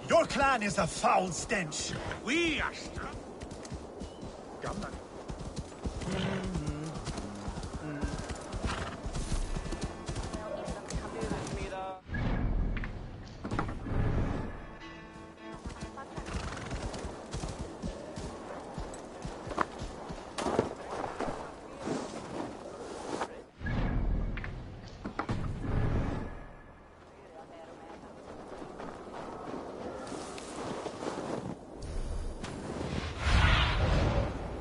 Your clan is a foul stench. We are strong.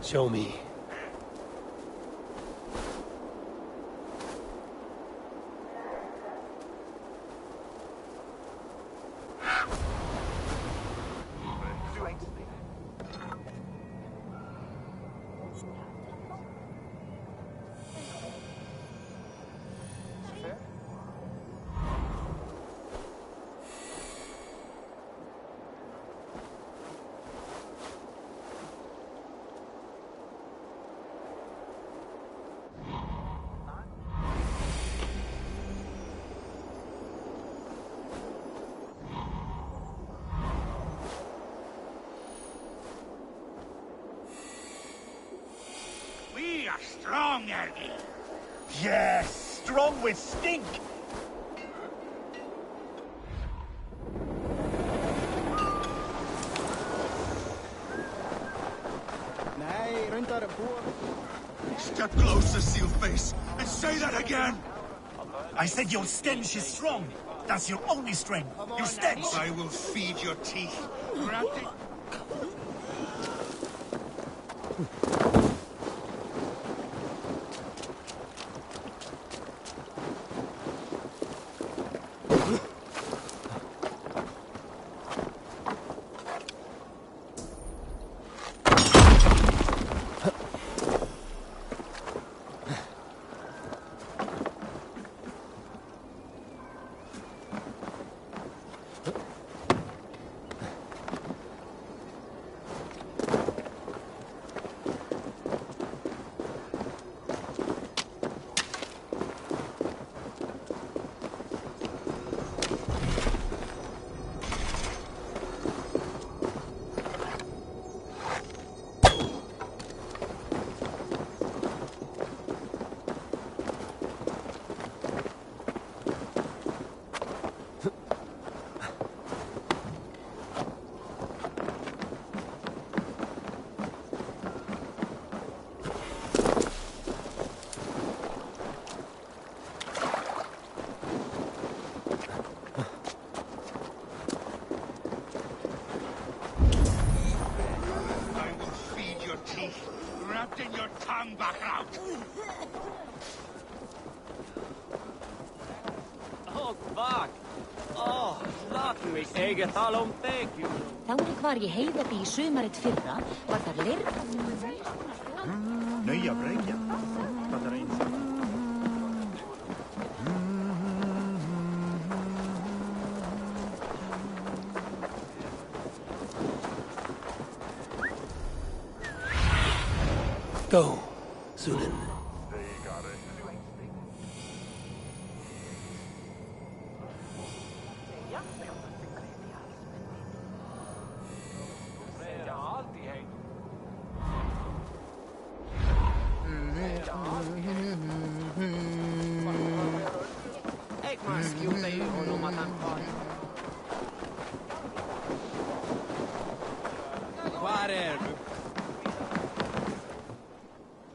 Show me. We are strong, Ergi. Yes, strong with stink. Step closer, Sealface, and say that again! I said your stench is strong. That's your only strength. Your stench. I will feed your teeth. Wrapped in your tongue back out! Oh, fuck! Oh, fuck me, eget tala om þekju. Þá var ég heiðabi í sumarið fyrra, var það lirk... Nöja brägja. Fattar inte. Go, Sunan.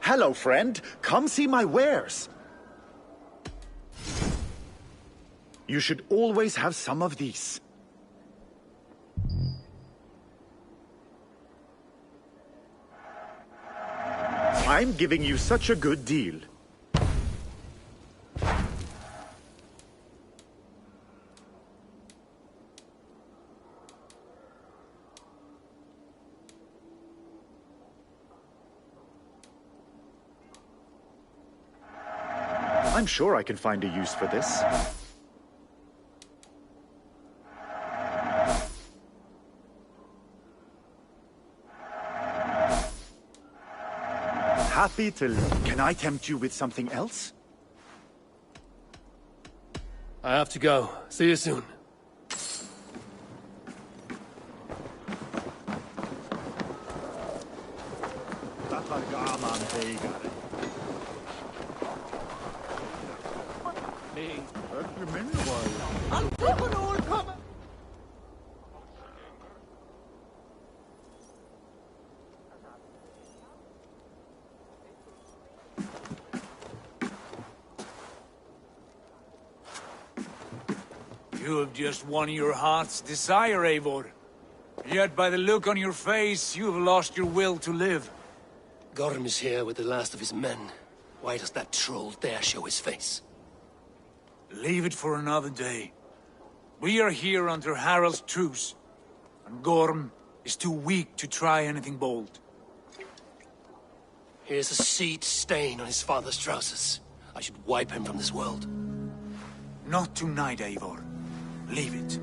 Hello, friend. Come see my wares. You should always have some of these. I'm giving you such a good deal. I'm sure I can find a use for this. Happy to... Can I tempt you with something else? I have to go. See you soon. You have just won your heart's desire, Eivor. Yet by the look on your face, you have lost your will to live. Gorm is here with the last of his men. Why does that troll dare show his face? Leave it for another day. We are here under Harald's truce, and Gorm is too weak to try anything bold. Here's a seed stain on his father's trousers. I should wipe him from this world. Not tonight, Eivor. Leave it.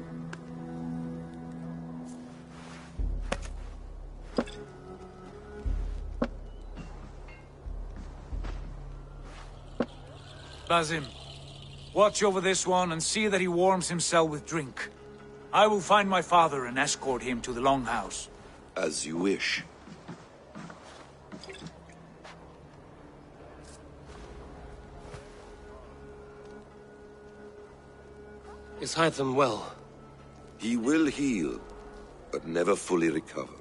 Basim, watch over this one and see that he warms himself with drink. I will find my father and escort him to the Longhouse. As you wish. Is Hytham well? He will heal, but never fully recover.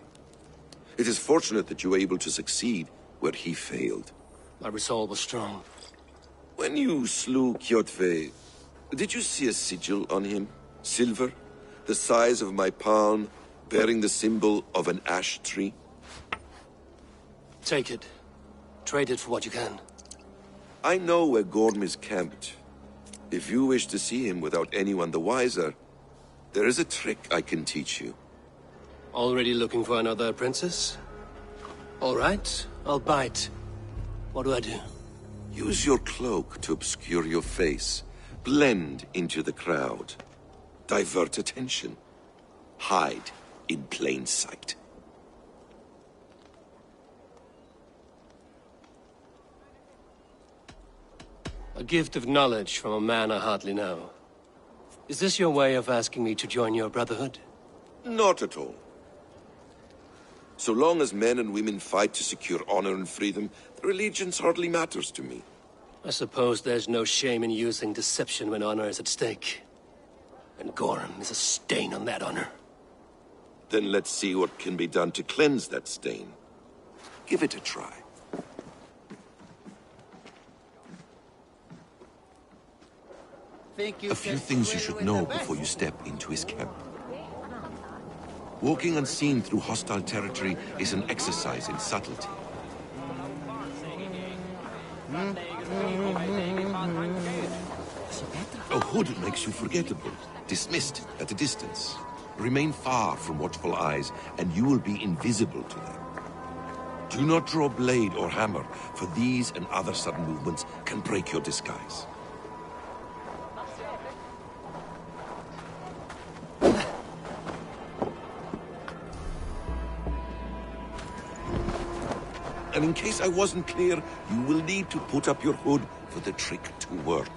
It is fortunate that you were able to succeed where he failed. My resolve was strong. When you slew Kjotve, did you see a sigil on him? Silver, the size of my palm, bearing the symbol of an ash tree? Take it. Trade it for what you can. I know where Gorm is camped. If you wish to see him without anyone the wiser, there is a trick I can teach you. Already looking for another princess? All right, I'll bite. What do I do? Use your cloak to obscure your face. Blend into the crowd. Divert attention. Hide in plain sight. A gift of knowledge from a man I hardly know. Is this your way of asking me to join your brotherhood? Not at all. So long as men and women fight to secure honor and freedom, their allegiance hardly matters to me. I suppose there's no shame in using deception when honor is at stake. And Gorm is a stain on that honor. Then let's see what can be done to cleanse that stain. Give it a try. A few things you should know before you step into his camp. Walking unseen through hostile territory is an exercise in subtlety. A hood makes you forgettable, dismissed at a distance. Remain far from watchful eyes, and you will be invisible to them. Do not draw blade or hammer, for these and other sudden movements can break your disguise. And in case I wasn't clear, you will need to put up your hood for the trick to work.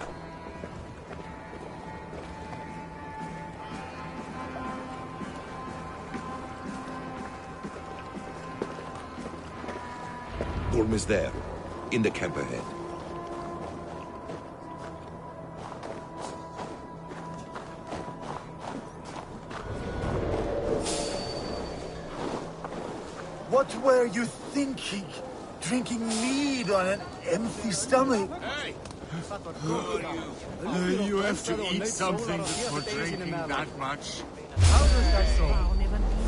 Gorm is there, in the camp ahead. What were you thinking? Drinking mead on an empty stomach? Hey! You have to eat something before drinking that much. How does that so?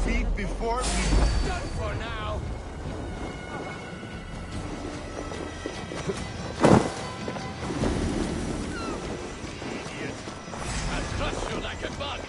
Feed before me. Done for now. Idiot. I'll crush you like a bug.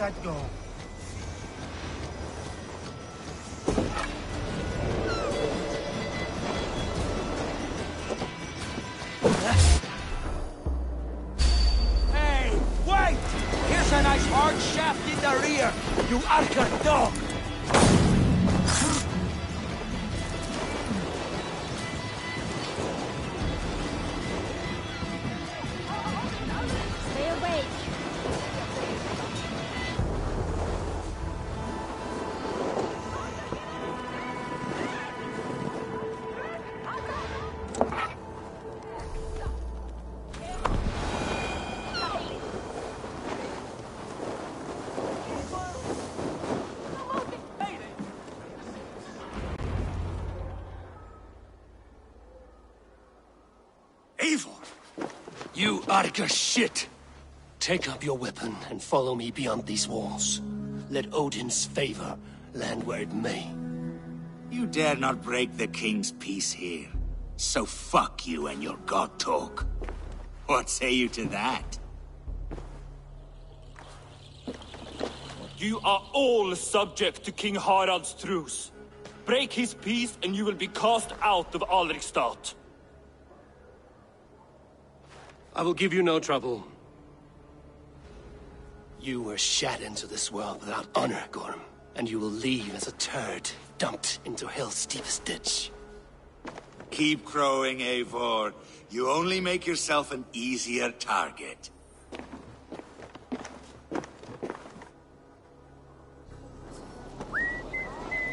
that go? Hey, wait! Here's a nice hard shaft in the rear, you Archer dog! Stay awake. Evil! You Archer shit! Take up your weapon and follow me beyond these walls. Let Odin's favor land where it may. You dare not break the king's peace here. So fuck you and your god talk. What say you to that? You are all subject to King Harald's truce. Break his peace and you will be cast out of Alrikstad. I will give you no trouble. You were shat into this world without honor, Gorm. And you will leave as a turd, dumped into hell's deepest ditch. Keep crowing, Eivor. You only make yourself an easier target.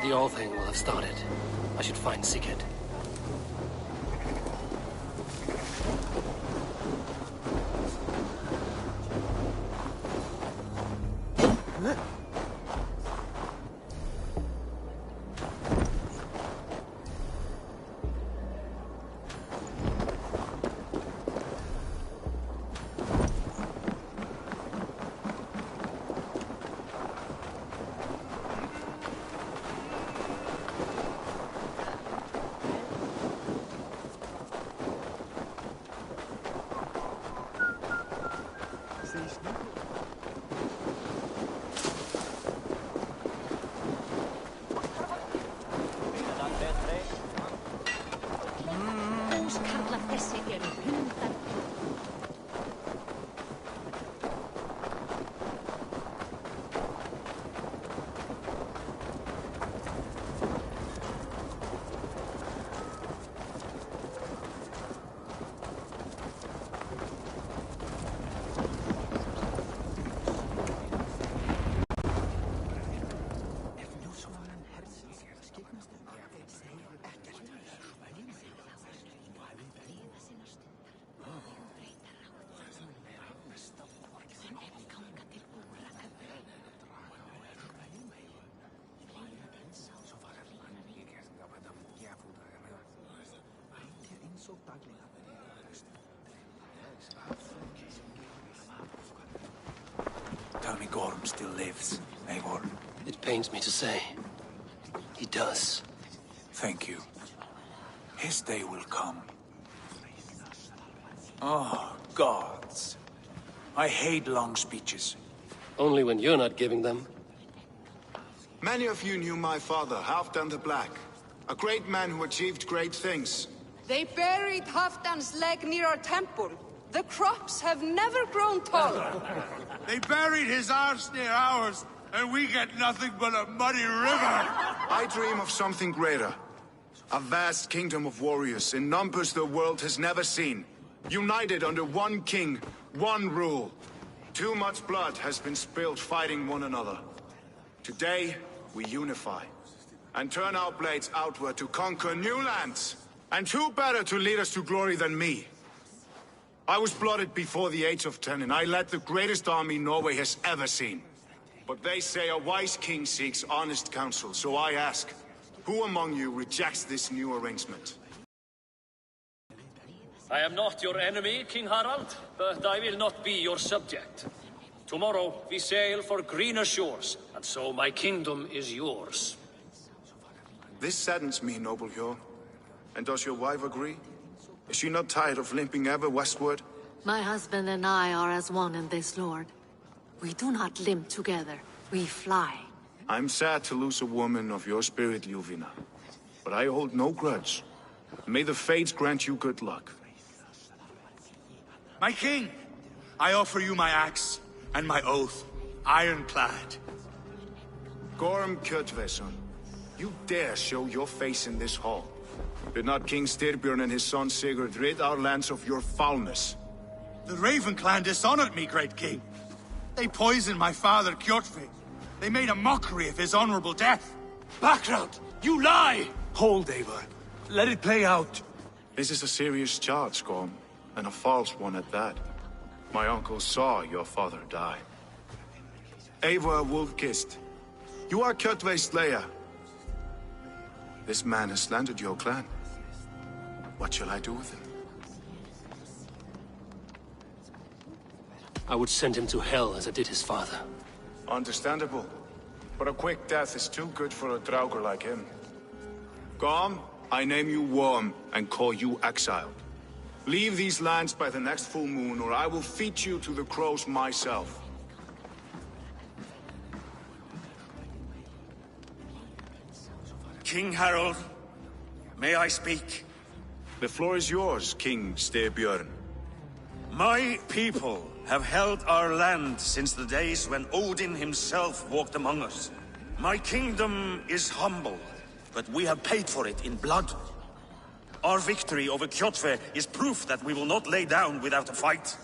The All-Thing will have started. I should find Sigurd. Húskarlar þessi eru hundar. Tell me Gorm still lives, Eivor. It pains me to say. He does. Thank you. His day will come. Oh, gods. I hate long speeches. Only when you're not giving them. Many of you knew my father, Halfdan the Black. A great man who achieved great things. They buried Halfdan's leg near our temple. The crops have never grown taller. They buried his arse near ours, and we get nothing but a muddy river. I dream of something greater. A vast kingdom of warriors in numbers the world has never seen. United under one king, one rule. Too much blood has been spilled fighting one another. Today, we unify. And turn our blades outward to conquer new lands. And who better to lead us to glory than me? I was blooded before the age of 10, and I led the greatest army Norway has ever seen. But they say a wise king seeks honest counsel, so I ask, who among you rejects this new arrangement? I am not your enemy, King Harald, but I will not be your subject. Tomorrow we sail for greener shores, and so my kingdom is yours. This saddens me, noble Hjor. And does your wife agree? Is she not tired of limping ever westward? My husband and I are as one in this, Lord. We do not limp together. We fly. I'm sad to lose a woman of your spirit, Yuvina. But I hold no grudge. May the fates grant you good luck. My king, I offer you my axe and my oath, ironclad. Gorm Kjötveson, you dare show your face in this hall. Did not King Styrbjörn and his son Sigurd rid our lands of your foulness? The Raven clan dishonored me, great king. They poisoned my father, Kjotve. They made a mockery of his honorable death. Background! You lie! Hold, Eivor. Let it play out. This is a serious charge, Gorm, and a false one at that. My uncle saw your father die. Eivor Wolf-Kissed, you are Kjotve's slayer. This man has slandered your clan. What shall I do with him? I would send him to hell as I did his father. Understandable. But a quick death is too good for a Draugr like him. Gorm, I name you Worm and call you exiled. Leave these lands by the next full moon, or I will feed you to the crows myself. King Harold, may I speak? The floor is yours, King Styrbjörn. My people have held our land since the days when Odin himself walked among us. My kingdom is humble, but we have paid for it in blood. Our victory over Kjotve is proof that we will not lay down without a fight.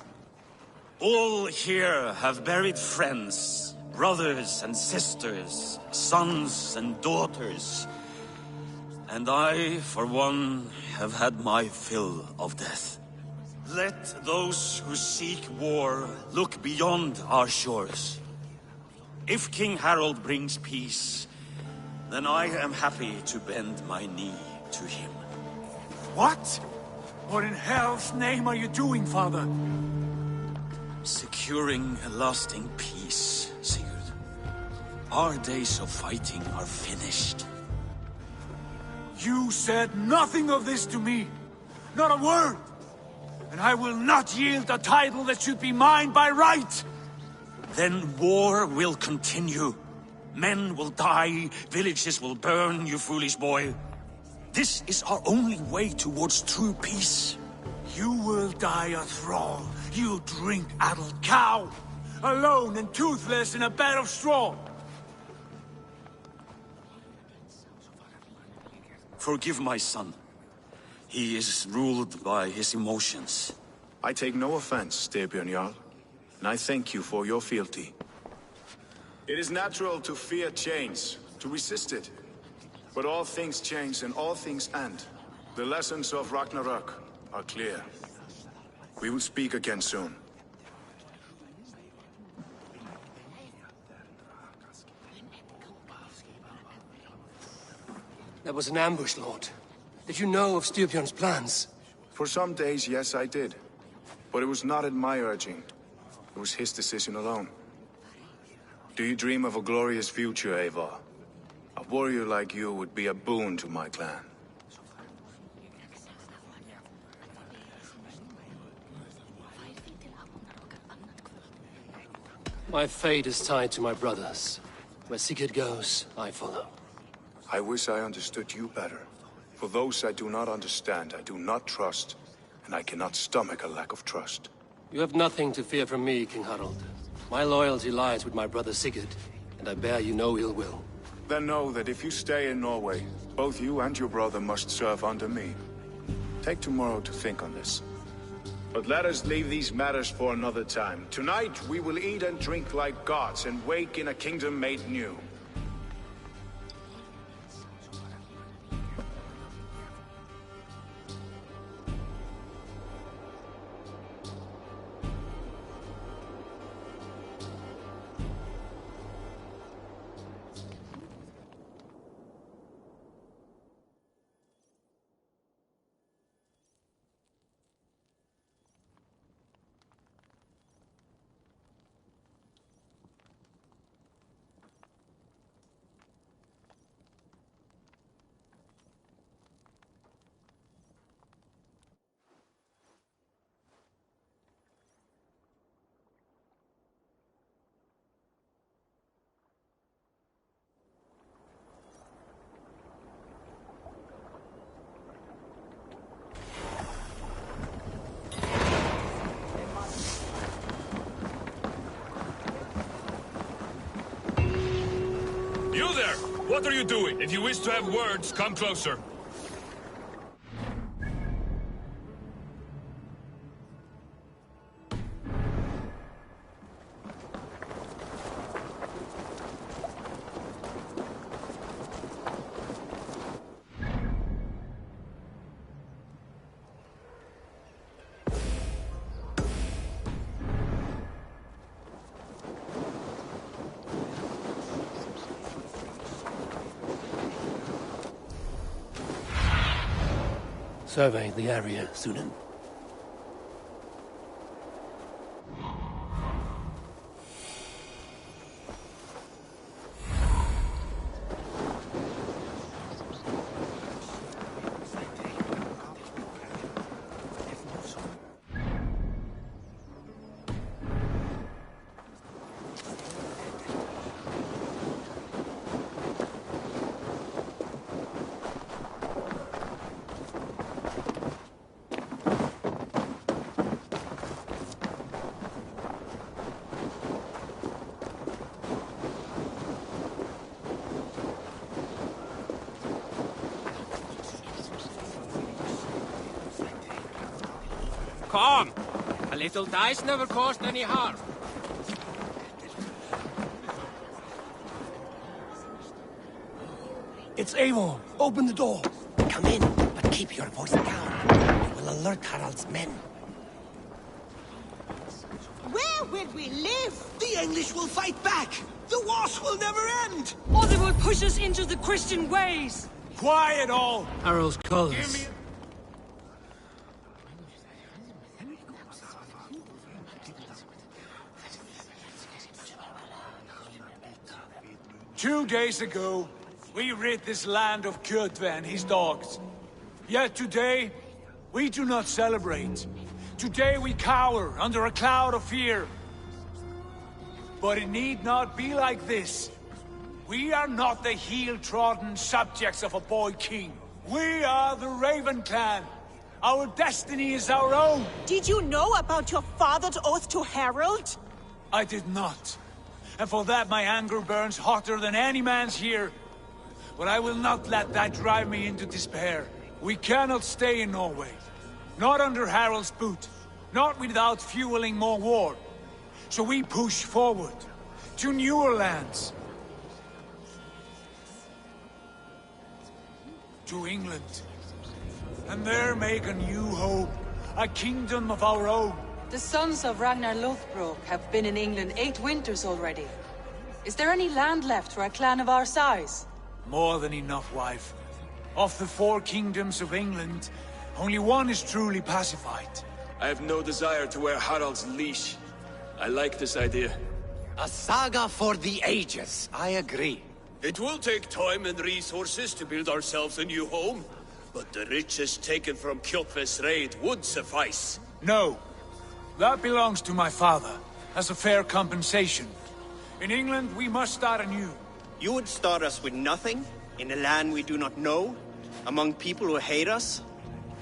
All here have buried friends, brothers and sisters, sons and daughters. And I, for one, have had my fill of death. Let those who seek war look beyond our shores. If King Harold brings peace, then I am happy to bend my knee to him. What? What in hell's name are you doing, father? Securing a lasting peace, Sigurd. Our days of fighting are finished. You said nothing of this to me. Not a word. And I will not yield a title that should be mine by right. Then war will continue. Men will die, villages will burn, you foolish boy. This is our only way towards true peace. You will die a thrall. You drink-addled cow. Alone and toothless in a bed of straw. Forgive my son. He is ruled by his emotions. I take no offense, Styrbjörn Jarl, and I thank you for your fealty. It is natural to fear change, to resist it. But all things change and all things end. The lessons of Ragnarok are clear. We will speak again soon. That was an ambush, Lord. Did you know of Styrbjörn's plans? For some days, yes, I did. But it was not at my urging. It was his decision alone. Do you dream of a glorious future, Eivor? A warrior like you would be a boon to my clan. My fate is tied to my brothers. Where Sigurd goes, I follow. I wish I understood you better. For those I do not understand, I do not trust, and I cannot stomach a lack of trust. You have nothing to fear from me, King Harald. My loyalty lies with my brother Sigurd, and I bear you no ill will. Then know that if you stay in Norway, both you and your brother must serve under me. Take tomorrow to think on this. But let us leave these matters for another time. Tonight, we will eat and drink like gods and wake in a kingdom made new. What are you doing? If you wish to have words, come closer. Survey the area, Sunan. Come! A little dice never caused any harm. It's Eivor. Open the door. Come in, but keep your voice down. It will alert Harald's men. Where will we live? The English will fight back! The wars will never end! Or they will push us into the Christian ways! Quiet all! Harald's colors. Two days ago, we rid this land of Kjotve and his dogs. Yet today, we do not celebrate. Today we cower under a cloud of fear. But it need not be like this. We are not the heel-trodden subjects of a boy king. We are the Raven clan. Our destiny is our own. Did you know about your father's oath to Harald? I did not. And for that my anger burns hotter than any man's here. But I will not let that drive me into despair. We cannot stay in Norway. Not under Harald's boot. Not without fueling more war. So we push forward. To newer lands. To England. And there make a new hope. A kingdom of our own. The sons of Ragnar Lothbrok have been in England 8 winters already. Is there any land left for a clan of our size? More than enough, wife. Of the 4 kingdoms of England, only one is truly pacified. I have no desire to wear Harald's leash. I like this idea. A saga for the ages, I agree. It will take time and resources to build ourselves a new home, but the riches taken from Kjotve's raid would suffice. No. That belongs to my father, as a fair compensation. In England, we must start anew. You would start us with nothing? In a land we do not know? Among people who hate us?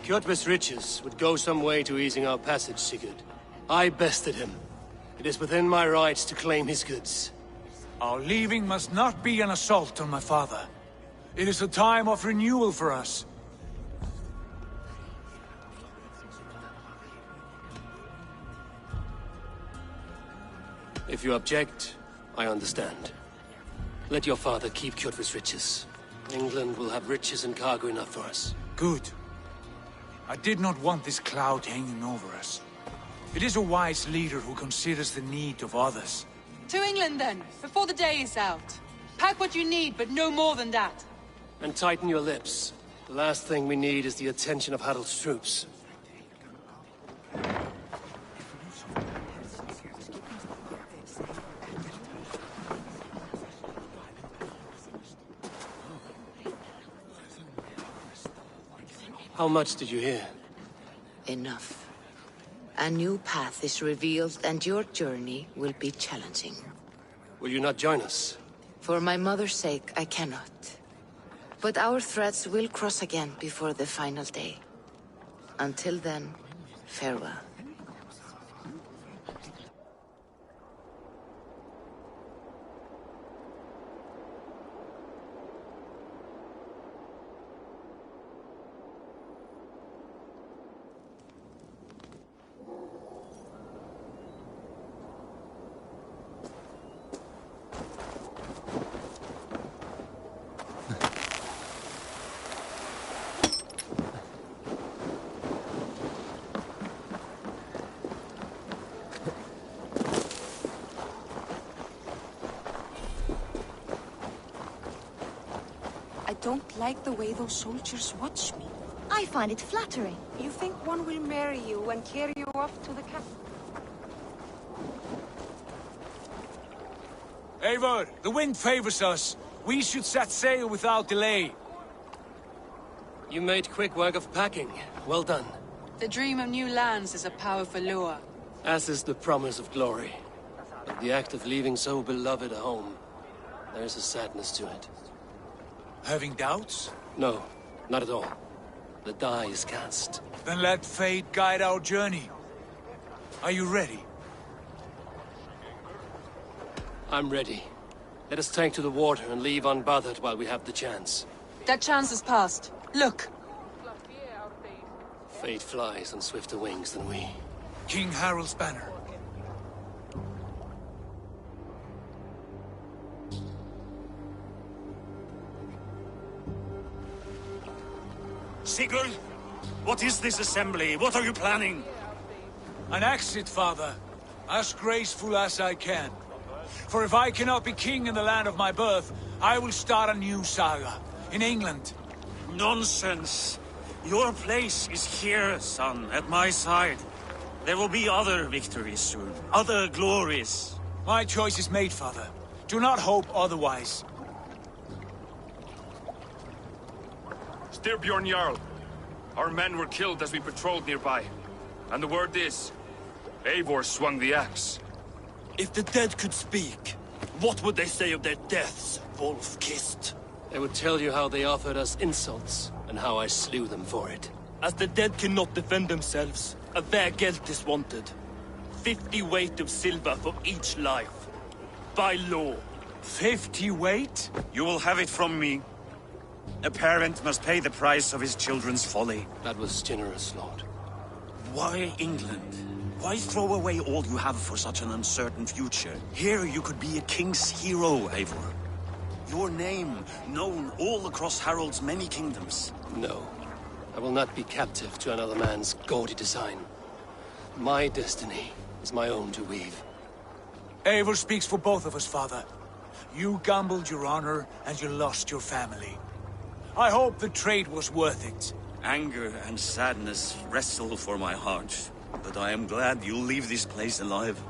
Kjotve's riches would go some way to easing our passage, Sigurd. I bested him. It is within my rights to claim his goods. Our leaving must not be an assault on my father. It is a time of renewal for us. If you object, I understand. Let your father keep Kjotve's riches. England will have riches and cargo enough for us. Good. I did not want this cloud hanging over us. It is a wise leader who considers the need of others. To England then, before the day is out. Pack what you need, but no more than that. And tighten your lips. The last thing we need is the attention of Harald's troops. How much did you hear? Enough. A new path is revealed, and your journey will be challenging. Will you not join us? For my mother's sake, I cannot. But our threads will cross again before the final day. Until then, farewell. don't like the way those soldiers watch me. I find it flattering. You think one will marry you and carry you off to the camp? Eivor, the wind favors us. We should set sail without delay. You made quick work of packing. Well done. The dream of new lands is a powerful lure. As is the promise of glory. But the act of leaving so beloved a home, there's a sadness to it. Having doubts? No, not at all. The die is cast. Then let fate guide our journey. Are you ready? I'm ready. Let us take to the water and leave unbothered while we have the chance. That chance is past. Look! Fate flies on swifter wings than we. King Harald's banner. Sigurd, what is this assembly? What are you planning? An exit, father. As graceful as I can. For if I cannot be king in the land of my birth, I will start a new saga. In England. Nonsense. Your place is here, son, at my side. There will be other victories soon. Other glories. My choice is made, father. Do not hope otherwise. Styrbjorn Jarl. Our men were killed as we patrolled nearby. And the word is, Eivor swung the axe. If the dead could speak, what would they say of their deaths, wolf-kissed? They would tell you how they offered us insults, and how I slew them for it. As the dead cannot defend themselves, a vergelt is wanted. 50 weight of silver for each life. By law. 50 weight? You will have it from me. A parent must pay the price of his children's folly. That was generous, Lord. Why England? Why throw away all you have for such an uncertain future? Here you could be a king's hero, Eivor. Your name known all across Harald's many kingdoms. No. I will not be captive to another man's gaudy design. My destiny is my own to weave. Eivor speaks for both of us, father. You gambled your honor, and you lost your family. I hope the trade was worth it. Anger and sadness wrestle for my heart, but I am glad you'll leave this place alive.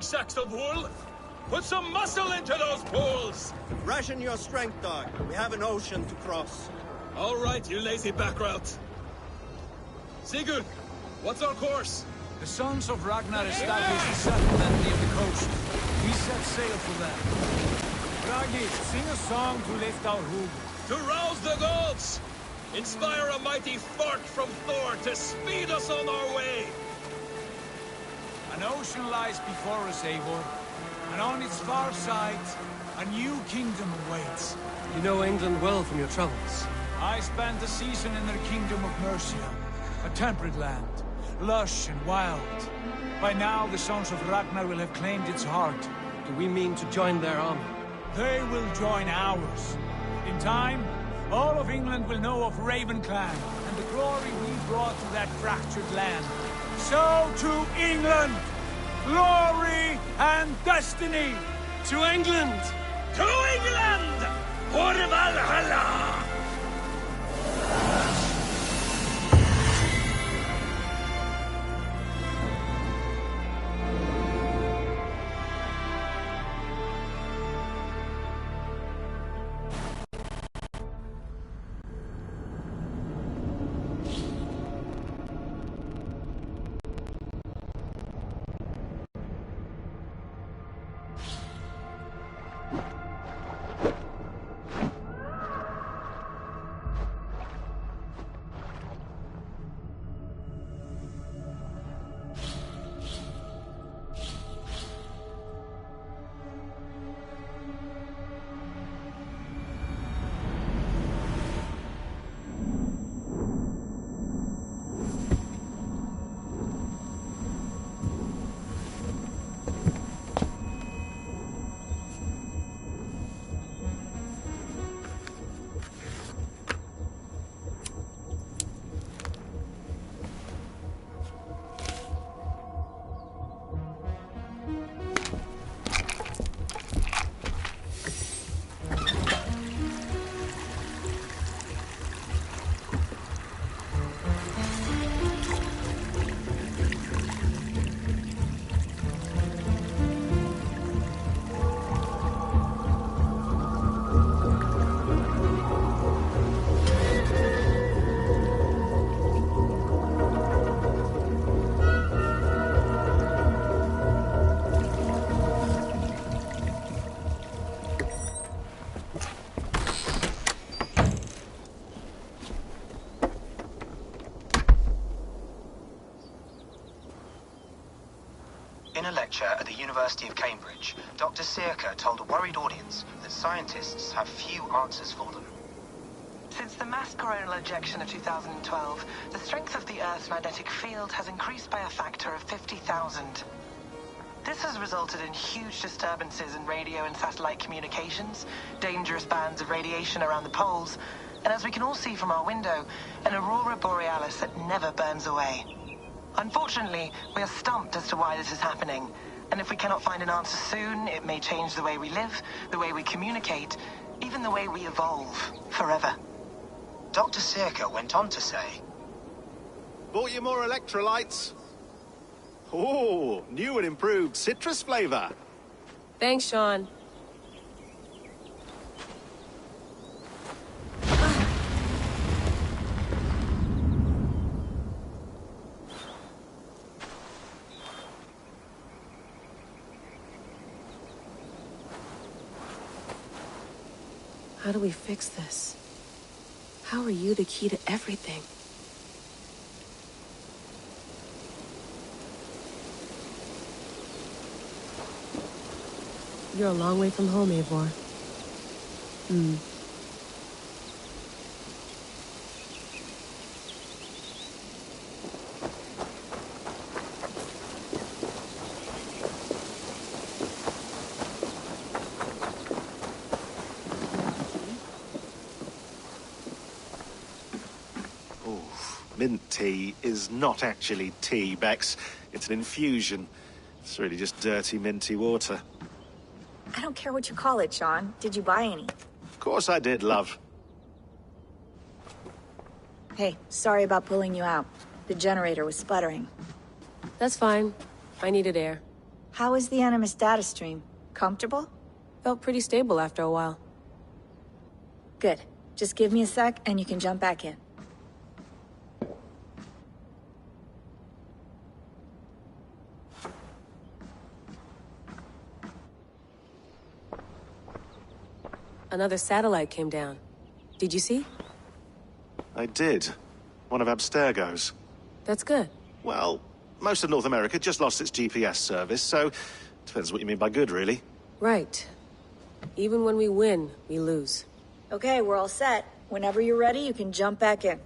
Sacks of wool? Put some muscle into those poles! Ration your strength, dog. We have an ocean to cross. All right, you lazy backrout. Sigurd, what's our course? The sons of Ragnar established a settlement near the coast. We set sail for them. Ragnar, sing a song to lift our hood. To rouse the gods! Inspire a mighty fart from Thor to speed us on our way! An ocean lies before us, Eivor, and on its far side, a new kingdom awaits. You know England well from your travels. I spent a season in their kingdom of Mercia, a temperate land, lush and wild. By now, the sons of Ragnar will have claimed its heart. Do we mean to join their army? They will join ours. In time, all of England will know of Raven Clan, and the glory we brought to that fractured land. So to England! Glory and destiny! To England! To England! For Valhalla! researcher at the University of Cambridge, Dr. Circa told a worried audience that scientists have few answers for them. Since the mass coronal ejection of 2012, the strength of the Earth's magnetic field has increased by a factor of 50,000. This has resulted in huge disturbances in radio and satellite communications, dangerous bands of radiation around the poles, and as we can all see from our window, an aurora borealis that never burns away. Unfortunately, we are stumped as to why this is happening, and if we cannot find an answer soon, it may change the way we live, the way we communicate, even the way we evolve, forever. Dr. Circa went on to say, Bought you more electrolytes? Oh, new and improved citrus flavor. Thanks, Sean. How do we fix this? How are you the key to everything? You're a long way from home, Eivor. Mint tea is not actually tea, Bex. It's an infusion. It's really just dirty, minty water. I don't care what you call it, Sean. Did you buy any? Of course I did, love. Hey, sorry about pulling you out. The generator was sputtering. That's fine. I needed air. How is the Animus data stream? Comfortable? Felt pretty stable after a while. Good. Just give me a sec and you can jump back in. Another satellite came down. Did you see? I did. One of Abstergo's. That's good. Well, most of North America just lost its GPS service, so depends what you mean by good, really. Right. Even when we win, we lose. Okay, we're all set. Whenever you're ready, you can jump back in.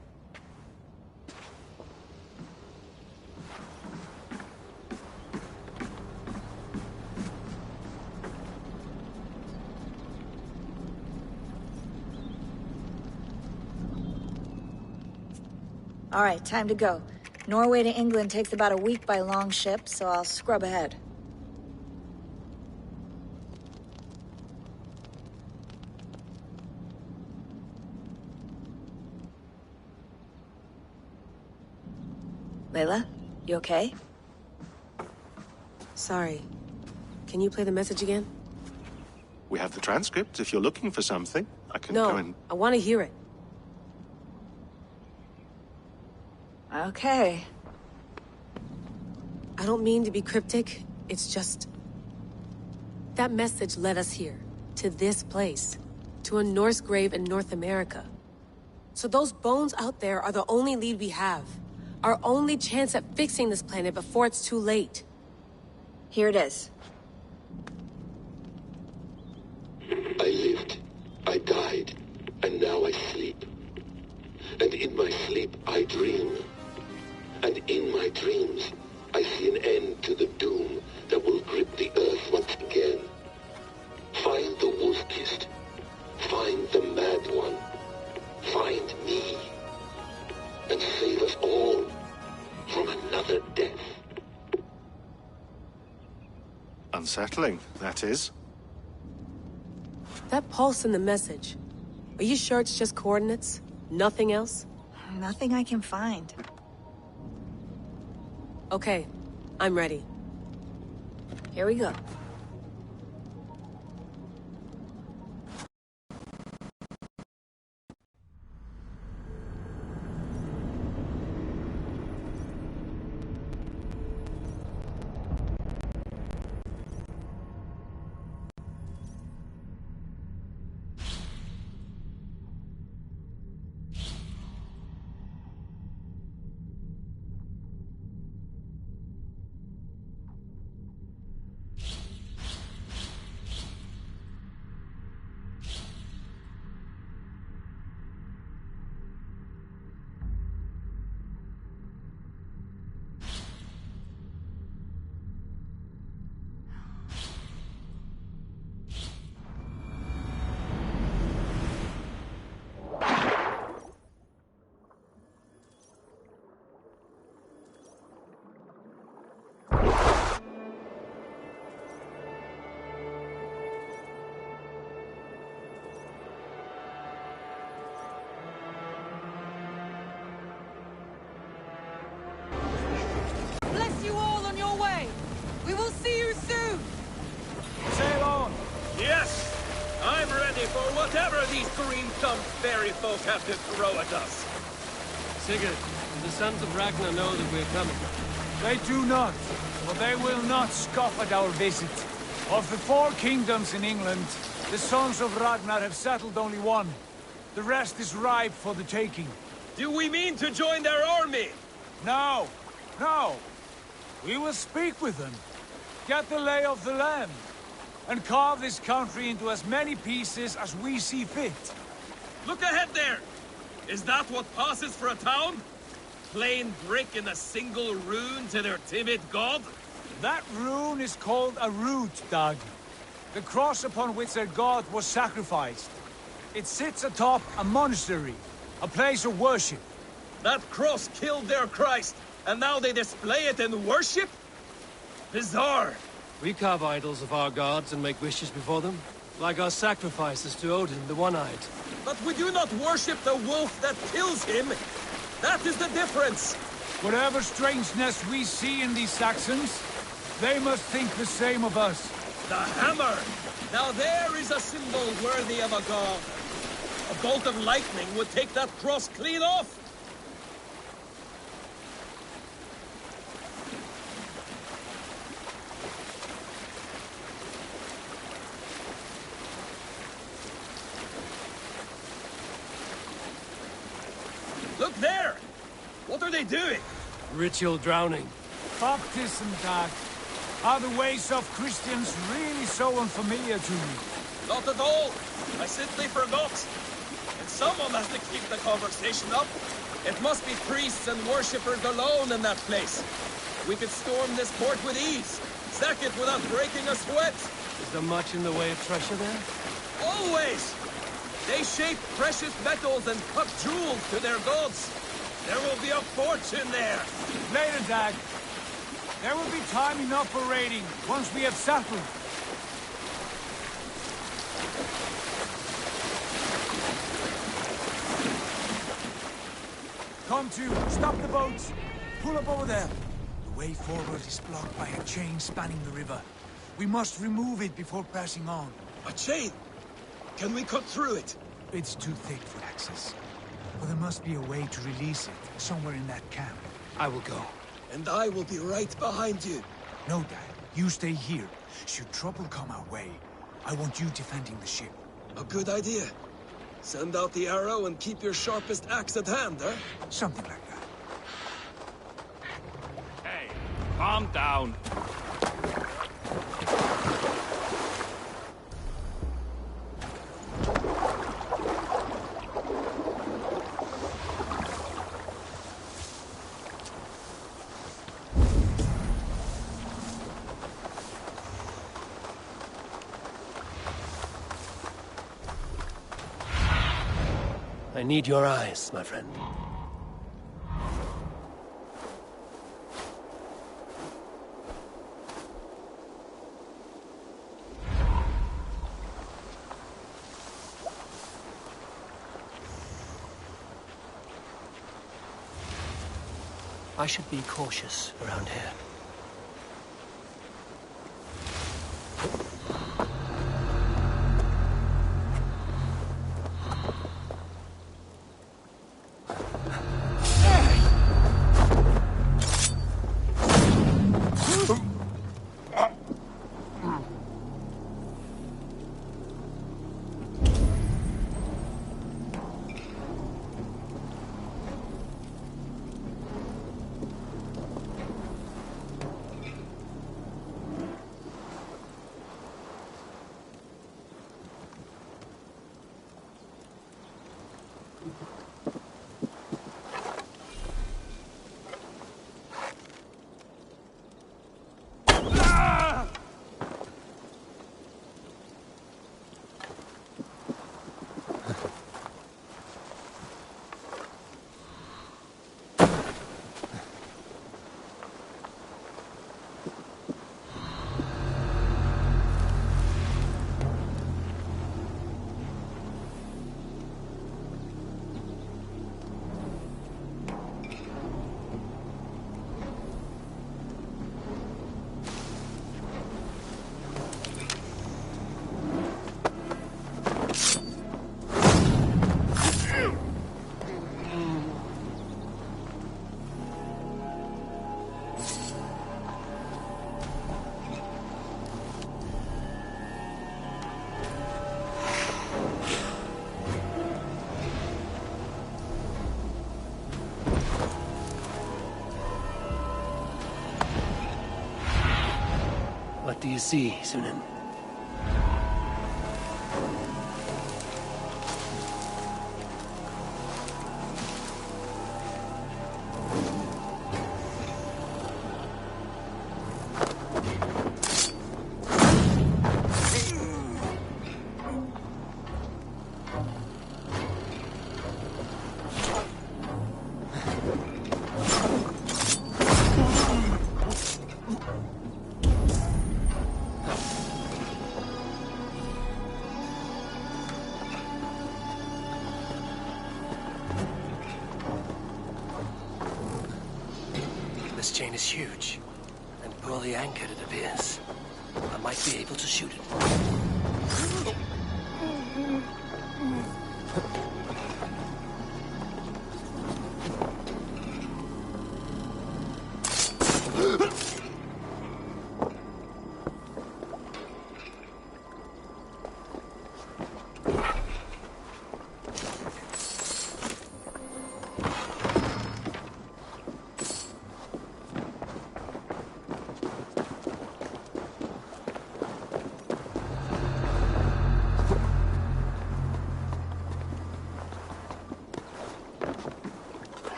All right, time to go. Norway to England takes about a week by long ship, so I'll scrub ahead. Layla, you okay? Sorry. Can you play the message again? We have the transcript. If you're looking for something, I can No, go and... I want to hear it. Okay. I don't mean to be cryptic. It's just... That message led us here. To this place. To a Norse grave in North America. So those bones out there are the only lead we have. Our only chance at fixing this planet before it's too late. Here it is. I lived, I died, and now I sleep. And in my sleep I dream. And in my dreams I see an end to the doom that will grip the earth once again. Find the wolf-kissed. Find the mad one. Find me. And save us all from another death. Unsettling, that is. That pulse in the message. Are you sure it's just coordinates? Nothing else? Nothing I can find. Okay, I'm ready. Here we go. whatever these green-thumbed fairy folk have to throw at us. Sigurd, do the sons of Ragnar know that we're coming? They do not, but they will not scoff at our visit. Of the 4 kingdoms in England, the sons of Ragnar have settled only one. The rest is ripe for the taking. Do we mean to join their army? No, no. We will speak with them, get the lay of the land, and carve this country into as many pieces as we see fit. Look ahead there! Is that what passes for a town? Plain brick in a single rune to their timid god? That rune is called a root, Doug. The cross upon which their god was sacrificed. It sits atop a monastery, a place of worship. That cross killed their Christ, and now they display it in worship? Bizarre. We carve idols of our gods and make wishes before them, like our sacrifices to Odin, the One-Eyed. But we do not worship the wolf that kills him. That is the difference. Whatever strangeness we see in these Saxons, they must think the same of us. The hammer! Now there is a symbol worthy of a god. A bolt of lightning would take that cross clean off. Look there! What are they doing? Ritual drowning. Baptism, Dad. Are the ways of Christians really so unfamiliar to you? Not at all. I simply forgot. And someone has to keep the conversation up. It must be priests and worshippers alone in that place. We could storm this port with ease. Sack it without breaking a sweat. Is there much in the way of treasure there? Always! They shape precious metals and cut jewels to their gods. There will be a fortune there. Later, Dag. There will be time enough for raiding, once we have settled. Come to, stop the boats. Pull up over there. The way forward is blocked by a chain spanning the river. We must remove it before passing on. A chain? Can we cut through it? It's too thick for access. But there must be a way to release it, somewhere in that camp. I will go. And I will be right behind you. No, Dad. You stay here. Should trouble come our way, I want you defending the ship. A good idea. Send out the arrow and keep your sharpest axe at hand, eh? Something like that. Hey, calm down. I need your eyes, my friend. I should be cautious around here. you see, Sunan? This chain is huge, and poorly anchored it appears. I might be able to shoot it.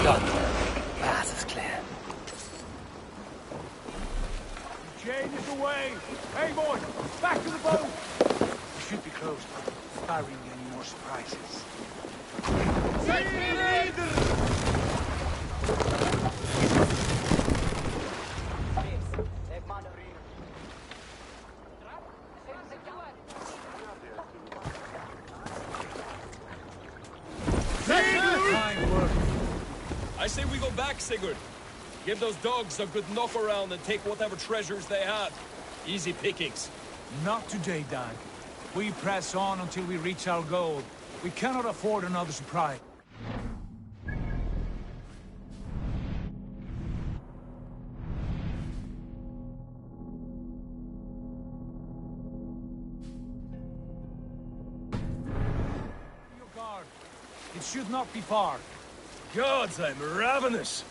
Done. Path is clear. The chain is away! Hey, boy! Back to the boat! We should be close, barring any more surprises. I say we go back, Sigurd. Give those dogs a good knock around and take whatever treasures they had. Easy pickings. Not today, Dag. We press on until we reach our goal. We cannot afford another surprise. Your guard. It should not be far. Gods, I'm ravenous.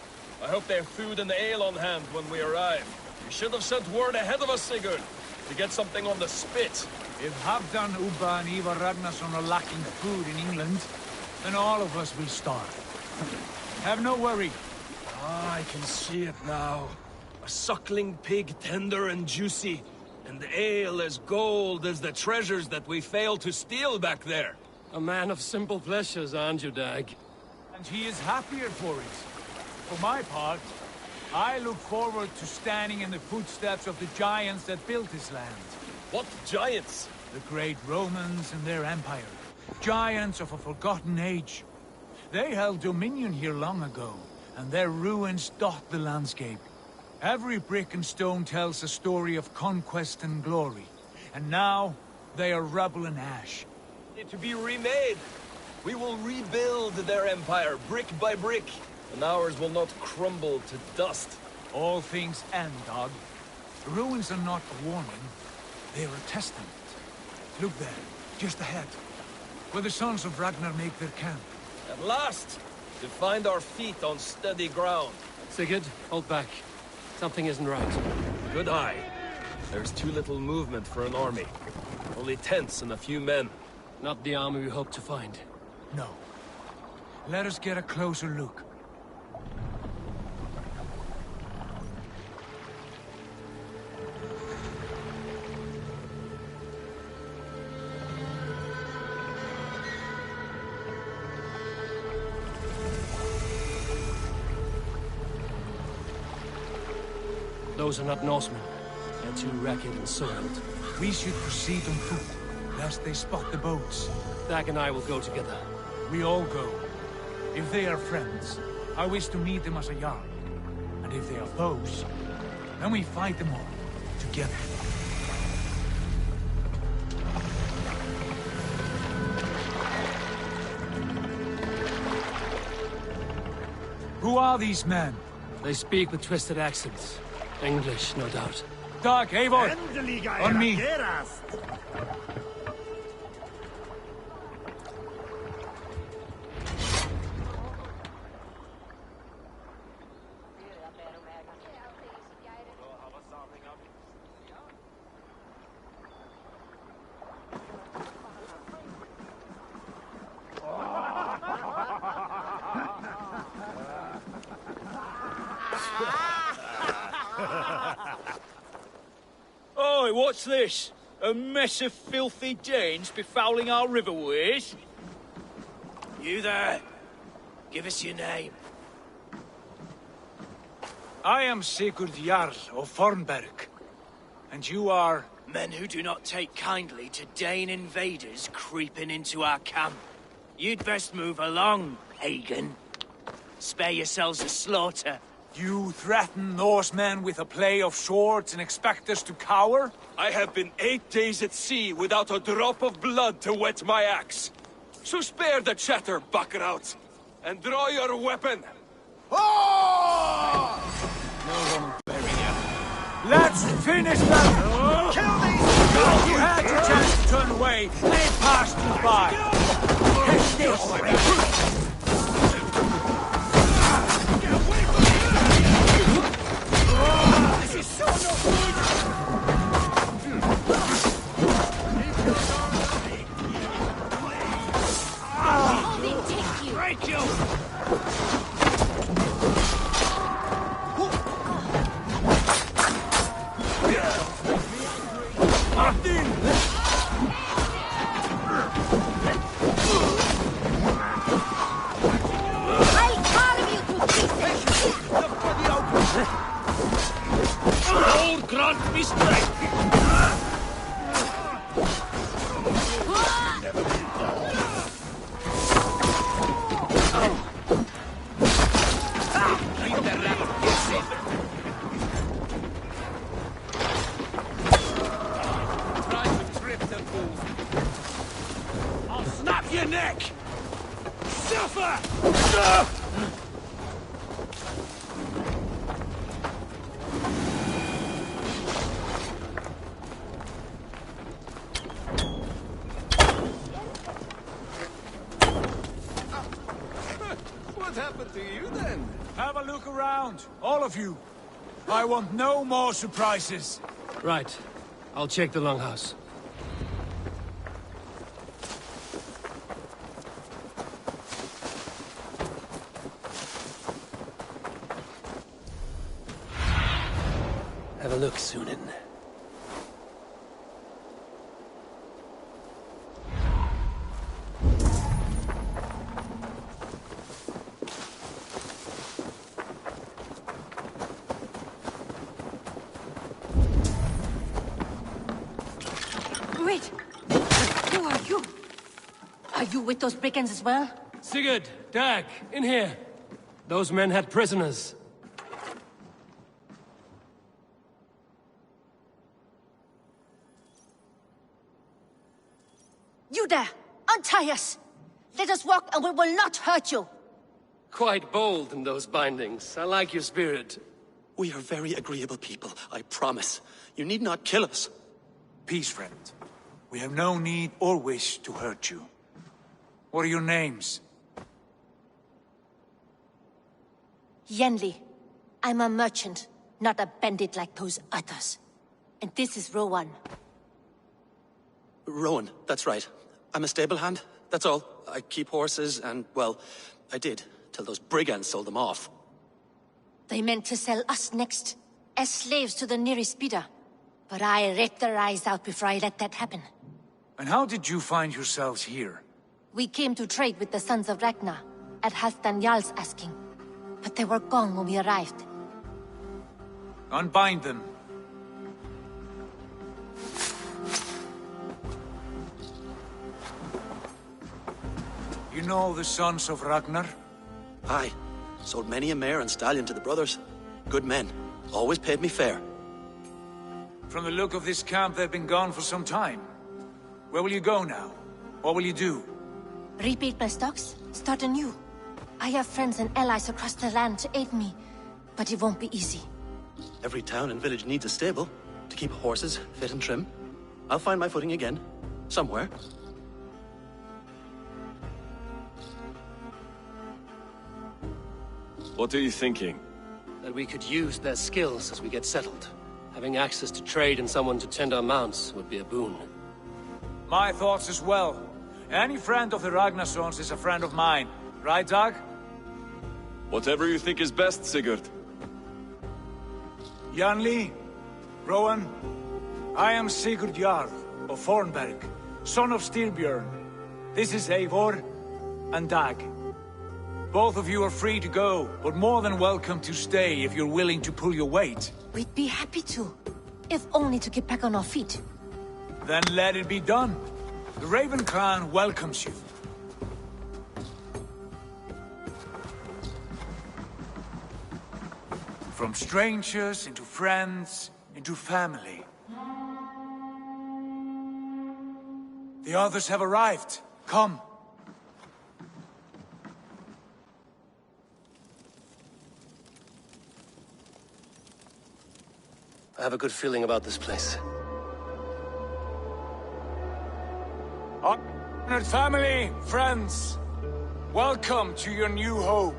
I hope they have food and ale on hand when we arrive. You should have sent word ahead of us, Sigurd, to get something on the spit. If Halfdan, Ubba, and Ivar Ragnarsson are lacking food in England, then all of us will starve. Have no worry. Ah, I can see it now. A suckling pig, tender and juicy, and ale as gold as the treasures that we failed to steal back there. A man of simple pleasures, aren't you, Dag? And he is happier for it. For my part, I look forward to standing in the footsteps of the giants that built this land. What giants? The great Romans and their empire. Giants of a forgotten age. They held dominion here long ago, and their ruins dot the landscape. Every brick and stone tells a story of conquest and glory. And now, they are rubble and ash. To be remade. We will rebuild their empire, brick by brick, and ours will not crumble to dust. All things end, Dog. The ruins are not a warning, they are a testament. Look there, just ahead, where the sons of Ragnar make their camp. At last, to find our feet on steady ground. Sigurd, hold back. Something isn't right. Good eye. There's too little movement for an army. Only tents and a few men. Not the army we hope to find. No. Let us get a closer look. Those are not Norsemen. They're too ragged and soiled. We should proceed on foot, lest they spot the boats. Dag and I will go together. We all go. If they are friends, I wish to meet them as a Jarl. And if they are foes, then we fight them all, together. Who are these men? They speak with twisted accents. English, no doubt. Dag, Eivor! On me! Oi, what's this? A mess of filthy Danes befouling our riverways? You there. Give us your name. I am Sigurd Jarl of Fornberg. And you are... Men who do not take kindly to Dane invaders creeping into our camp. You'd best move along, pagan. Spare yourselves a slaughter. You threaten Norsemen with a play of swords and expect us to cower? I have been 8 days at sea without a drop of blood to wet my axe. So spare the chatter, buckrouts, and draw your weapon. Oh! No one bury you. Let's finish them! Kill these! You had your chance to turn away. They passed you by. Take this! This is so no good! Oh, they take you! Break you! I'll carve you to pieces! Lord grant me strength! I'll snap your neck! Suffer! What happened to you then? Have a look around, all of you. I want no more surprises. Right. I'll check the longhouse. Have a look, Sunan. Wait! Who are you? Are you with those brigands as well? Sigurd, Dag, in here. Those men had prisoners. You there! Untie us! Let us walk and we will not hurt you! Quite bold in those bindings. I like your spirit. We are very agreeable people, I promise. You need not kill us. Peace, friend. We have no need or wish to hurt you. What are your names? Yenli. I'm a merchant, not a bandit like those others. And this is Rowan. Rowan, that's right. I'm a stable hand, that's all. I keep horses and, well, I did, till those brigands sold them off. They meant to sell us next, as slaves to the nearest bidder. But I ripped their eyes out before I let that happen. And how did you find yourselves here? We came to trade with the Sons of Ragnar, at Halfdan Jarl's asking. But they were gone when we arrived. Unbind them. You know the Sons of Ragnar? Aye. Sold many a mare and stallion to the brothers. Good men. Always paid me fair. From the look of this camp, they've been gone for some time. Where will you go now? What will you do? Rebuild my stocks, start anew. I have friends and allies across the land to aid me, but it won't be easy. Every town and village needs a stable to keep horses fit and trim. I'll find my footing again. Somewhere. What are you thinking? That we could use their skills as we get settled. Having access to trade and someone to tend our mounts would be a boon. My thoughts as well. Any friend of the Ragnarsons is a friend of mine. Right, Dag? Whatever you think is best, Sigurd. Yanli, Rowan, I am Sigurd Jarl of Fornberg, son of Styrbjörn. This is Eivor and Dag. Both of you are free to go, but more than welcome to stay if you're willing to pull your weight. We'd be happy to, if only to get back on our feet. Then let it be done. The Raven clan welcomes you. From strangers into friends, into family. The others have arrived. Come. I have a good feeling about this place. Honored family, friends, welcome to your new home.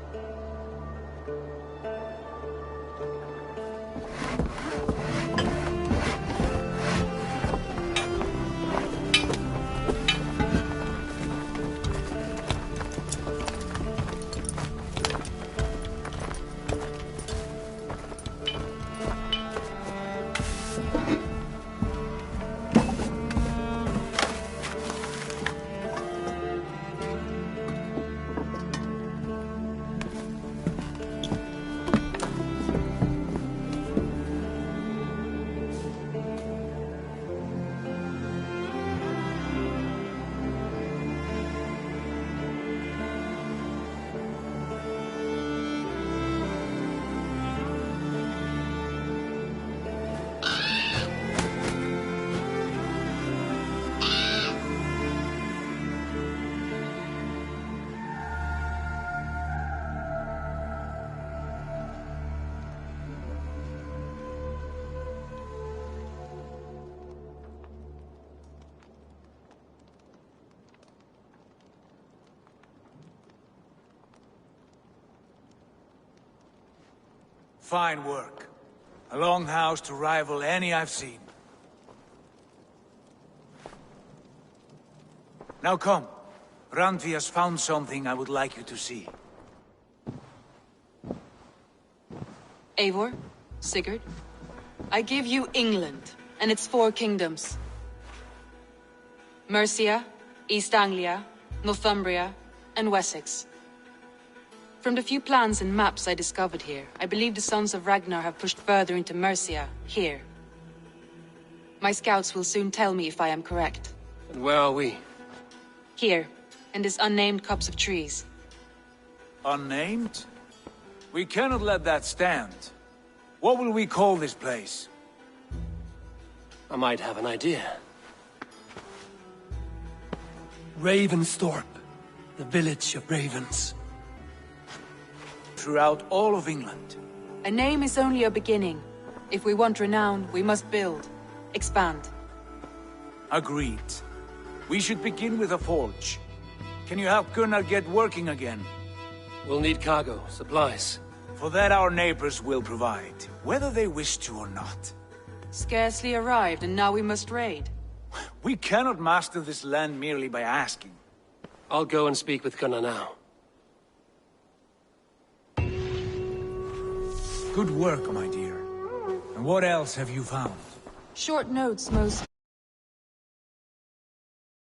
Fine work. A longhouse to rival any I've seen. Now come. Randvi has found something I would like you to see. Eivor, Sigurd, I give you England and its 4 kingdoms. Mercia, East Anglia, Northumbria, and Wessex. From the few plans and maps I discovered here, I believe the Sons of Ragnar have pushed further into Mercia, here. My scouts will soon tell me if I am correct. And where are we? Here, in this unnamed copse of trees. Unnamed? We cannot let that stand. What will we call this place? I might have an idea. Ravensthorpe, the village of ravens. Throughout all of England. A name is only a beginning. If we want renown, we must build, expand. Agreed. We should begin with a forge. Can you help Gunnar get working again? We'll need cargo, supplies. For that our neighbors will provide, whether they wish to or not. Scarcely arrived, and now we must raid. We cannot master this land merely by asking. I'll go and speak with Gunnar now. Good work, my dear. And what else have you found? Short notes, most...